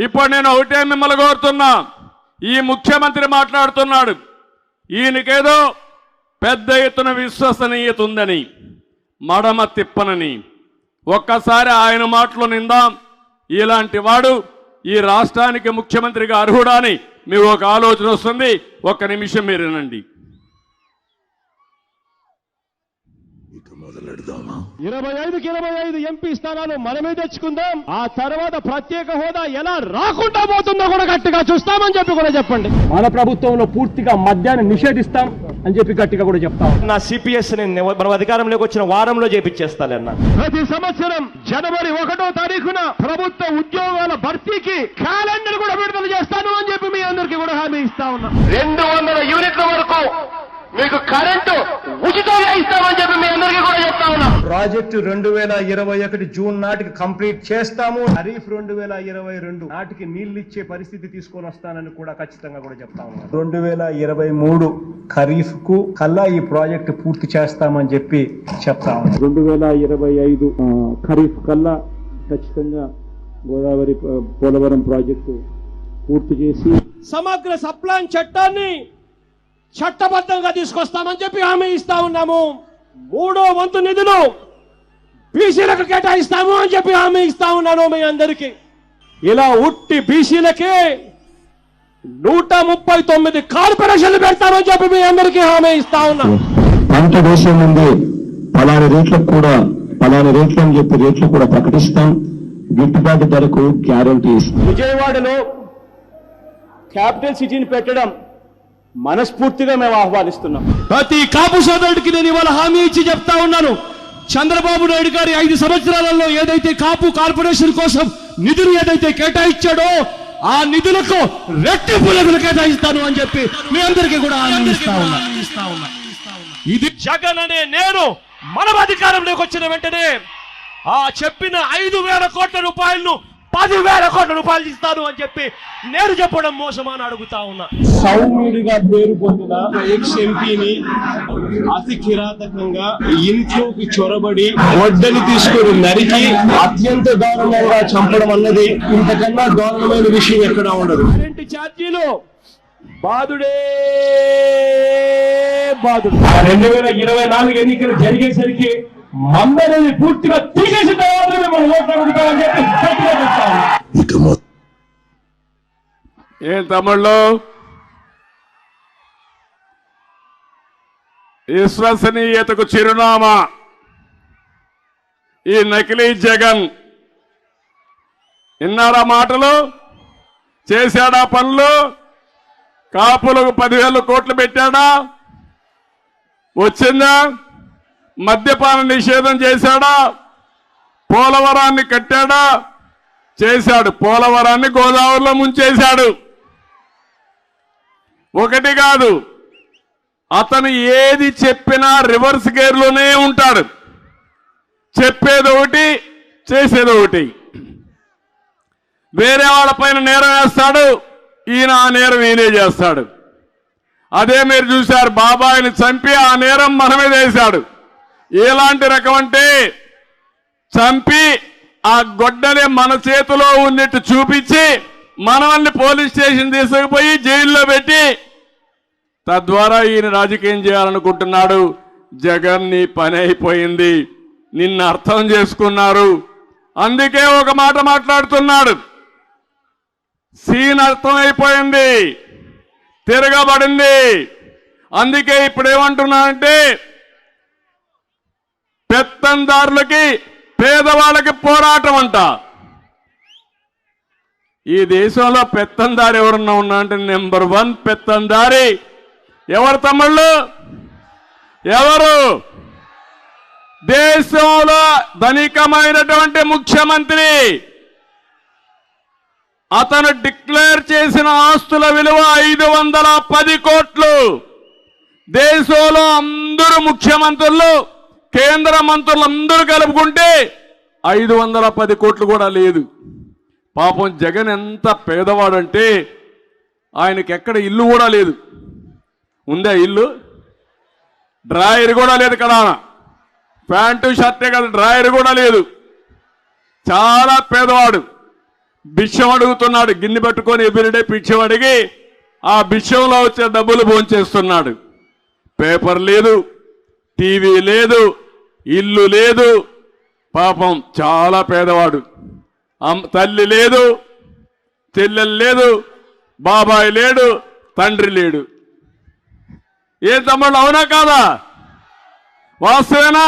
ఇప్పుడు నేను ఒకటే మిమ్మల్ని కోరుతున్నా, ఈ ముఖ్యమంత్రి మాట్లాడుతున్నాడు, ఈయనకేదో పెద్ద ఎత్తున విశ్వసనీయత ఉందని, మడమ తిప్పనని. ఒక్కసారి ఆయన మాటలు నిందాం. ఇలాంటి వాడు ఈ రాష్ట్రానికి ముఖ్యమంత్రిగా అర్హుడా అని మీకు ఒక ఆలోచన వస్తుంది. ఒక్క నిమిషం మీరు వినండి. 25కి 25 ఎంపీ స్థానాలు మనమే తెచ్చుకుందాం. ఆ తర్వాత ప్రత్యేక హోదా ఎలా రాకుండా పోతుందో కూడా గట్టిగా చూస్తామని చెప్పి కూడా చెప్పండి. మన ప్రభుత్వంలో పూర్తిగా మద్యాన్ని నిషేధిస్తాం అని చెప్పి గట్టిగా కూడా చెప్తాం. నా సిపిఎస్ మనం అధికారంలోకి వచ్చిన వారంలో చేపించేస్తానన్నా. ప్రతి సంవత్సరం జనవరి 1వ తారీఖున ప్రభుత్వ ఉద్యోగాల భర్తీకి క్యాలెండర్ కూడా విడుదల చేస్తాను అని చెప్పి మీ అందరికీ కూడా హామీ ఇస్తా ఉన్నా. 200 యూనిట్ల వరకు మీకు కరెంటు ఉచితంగా ఇస్తామని చెప్పి మీ అందరికీ కూడా చెప్తా ఉన్నా. ప్రాజెక్టు 2021 జూన్ నాటికి కంప్లీట్ చేస్తాము. ఖరీఫ్ 2022 నాటికి నీళ్లు ఇచ్చే పరిస్థితి తీసుకొని వస్తానని కూడా ఖచ్చితంగా కూడా చెప్తా ఉన్నాం. 2023 ఖరీఫ్ కు కల్లా ఈ ప్రాజెక్టు పూర్తి చేస్తామని చెప్పి చెప్తా ఉన్నాం. 2025 ఖరీఫ్ కల్లా ఖచ్చితంగా గోదావరి పోలవరం ప్రాజెక్టు పూర్తి చేసి సమగ్ర సప్లాన్ చట్టాన్ని చట్టబద్ధంగా తీసుకొస్తామని చెప్పి హామీ ఇస్తా ఉన్నాము. 3వ వంతు నిధులు బీసీలకు కేటాయిస్తాము అని చెప్పి హామీ ఇస్తా ఉన్నాను మీ అందరికీ. ఇలా ఉట్టి బీసీలకే 139 కార్పొరేషన్లు పెడతామని చెప్పి మీ అందరికీ హామీ ఇస్తా ఉన్నాం. పంట వేసే ముందే పలాని రేట్లకు కూడా పలాని రేట్లు అని చెప్పి రేట్లు కూడా ప్రకటిస్తాం. గిట్టుబాటు ధరకు గ్యారంటీ ఇస్తాం. విజయవాడలో క్యాపిటల్ సిటీని పెట్టడం మనస్ఫూర్తిగా మేము ఆహ్వానిస్తున్నాం. ప్రతి కాపు సోదరుడికి నేను ఇవాళ హామీ ఇచ్చి చెప్తా ఉన్నాను. చంద్రబాబు నాయుడు గారి 5 సంవత్సరాలలో ఏదైతే కాపు కార్పొరేషన్ కోసం నిధులు ఏదైతే కేటాయించాడో ఆ నిధులకు రెట్టింపు నిధులు కేటాయిస్తాను అని చెప్పి మీ అందరికీ కూడా హామీ ఇస్తా ఉన్నా. ఇది జగన్ అనే నేను మనం అధికారంలోకి వచ్చిన వెంటనే ఆ చెప్పిన 5,000 కోట్ల రూపాయలను 10,000 కోట్ల రూపాయలు ఇస్తాను అని చెప్పి నేను చెప్పడం మోసమని అడుగుతా ఉన్నా. సౌమ్యుడిగా పేరు పొందిన ఎక్స్ ఎంపీని అతి కిరాతకంగా ఇంట్లోకి చొరబడి వడ్డని తీసుకొని నరికి అత్యంత దారుణంగా చంపడం అన్నది ఇంతకన్నా దారుణమైన విషయం ఎక్కడా ఉండదు. కరెంటు ఛార్జీలు బాధుడే బాధుడు. 2024 ఎన్నికలు జరిగేసరికి మందరిని పూర్తిగా తీసేసిన తర్వాత మనం ఓట్లు అడుగుతామని చెప్పి గట్టిగా చెప్తాము. ఏం తమ్ముళ్ళు, విశ్వసనీయతకు చిరునామా ఈ నకిలీ జగన్. విన్నారా మాటలు? చేశాడా పనులు? కాపులకు 10,000 కోట్లు పెట్టాడా? వచ్చిందా? మద్యపాన నిషేధం చేశాడా? పోలవరాన్ని కట్టాడా? చేశాడు. పోలవరాన్ని గోదావరిలో ముంచేశాడు. ఒకటి కాదు, అతను ఏది చెప్పినా రివర్స్ గేర్లోనే ఉంటాడు. చెప్పేది ఒకటి, చేసేది ఒకటి. వేరే వాళ్ళపైన నేరం వేస్తాడు, ఈయన ఆ నేరం ఈయనే చేస్తాడు. అదే మీరు చూశారు, బాబాయిని చంపి ఆ నేరం మన మీద వేశాడు. ఎలాంటి రకం అంటే చంపి ఆ గొడ్డనే మన చేతిలో ఉన్నట్టు చూపించి మనల్ని పోలీస్ స్టేషన్ తీసుకుపోయి జైల్లో పెట్టి తద్వారా ఈయన రాజకీయం చేయాలనుకుంటున్నాడు. జగన్ నీ పని అయిపోయింది, నిన్ను అర్థం చేసుకున్నారు. అందుకే ఒక మాట మాట్లాడుతున్నాడు. సీన్ అర్థమైపోయింది, తిరగబడింది. అందుకే ఇప్పుడు ఏమంటున్నానంటే పెత్తందారులకి పేదవాళ్ళకి పోరాటం అంట. ఈ దేశంలో పెత్తందారి ఎవరన్నా ఉన్నా అంటే నెంబర్ 1 పెత్తందారి ఎవరు తమ్ముళ్ళు? ఎవరు? దేశంలో ధనికమైనటువంటి ముఖ్యమంత్రి. అతను డిక్లేర్ చేసిన ఆస్తుల విలువ 510 కోట్లు. దేశంలో అందరూ ముఖ్యమంత్రులు, కేంద్ర మంత్రులు అందరూ కలుపుకుంటే 510 కోట్లు కూడా లేదు. పాపం జగన్ ఎంత పేదవాడంటే ఆయనకి ఎక్కడ ఇల్లు కూడా లేదు. ఉందా ఇల్లు? డ్రాయర్ కూడా లేదు కదా, ప్యాంటు షర్టే కదా, డ్రాయర్ కూడా లేదు. చాలా పేదవాడు. భిక్షం అడుగుతున్నాడు. గిన్నె పట్టుకొని ఎవ్రీడే భిక్షం అడిగి ఆ భిక్షంలో వచ్చే డబ్బులు భోంచేస్తున్నాడు. పేపర్ లేదు, టీవీ లేదు, ఇల్లు లేదు. పాపం చాలా పేదవాడు. తల్లి లేదు, చెల్లెలు లేదు, బాబాయ్ లేడు, తండ్రి లేడు. ఏ తమ్ముళ్ళు, అవునా కాదా? వాస్తవేనా?